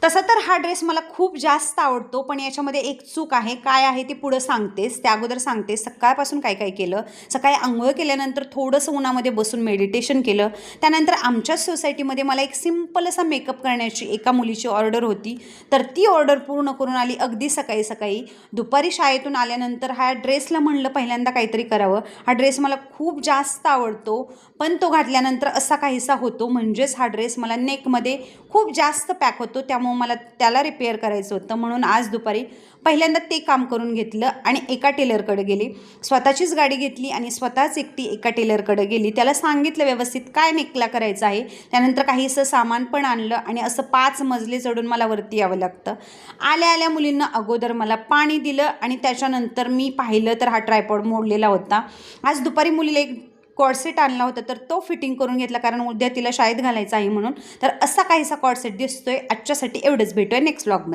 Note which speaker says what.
Speaker 1: तसं तर हा ड्रेस मला खूप जास्त आवडतो, पण याच्यामध्ये एक चूक आहे. काय आहे ते पुढं सांगतेच. त्या अगोदर सांगते सकाळपासून काय काय केलं. सकाळी अंघोळ केल्यानंतर थोडंसं उन्हामध्ये बसून मेडिटेशन केलं. त्यानंतर आमच्याच सोसायटीमध्ये मला एक सिंपल असा मेकअप करण्याची एका मुलीची ऑर्डर होती, तर ती ऑर्डर पूर्ण करून आली अगदी सकाळी सकाळी. दुपारी शाळेतून आल्यानंतर ह्या ड्रेसला म्हणलं पहिल्यांदा काहीतरी करावं. हा ड्रेस मला खूप जास्त आवडतो, पण तो घातल्यानंतर असा काहीसा होतो, म्हणजेच हा ड्रेस मला नेकमध्ये खूप जास्त पॅक होतो. त्यामुळे मला त्याला रिपेअर करायचं होतं, म्हणून आज दुपारी पहिल्यांदा ते काम करून घेतलं आणि एका टेलरकडे गेली. स्वतःचीच गाडी घेतली आणि स्वतःच एकटी एका टेलरकडे गेली. त्याला सांगितलं व्यवस्थित काय नेकला करायचं आहे. त्यानंतर काहीसं सामान पण आणलं आणि असं 5 मजले चढून मला वरती यावं लागतं. आल्या आल्या मुलींना अगोदर मला पाणी दिलं आणि त्याच्यानंतर मी पाहिलं तर हा ट्रायपॉड मोडलेला होता. आज दुपारी मुलीला एक कॉर्सेट आणला होता, तर तो फिटिंग करून घेतला, कारण उद्या तिला शाळेत घालायचं आहे म्हणून. तर असा काहीसा कॉर्सेट दिसतोय. आजच्यासाठी एवढंच. भेटूया नेक्स्ट व्लॉगमध्ये.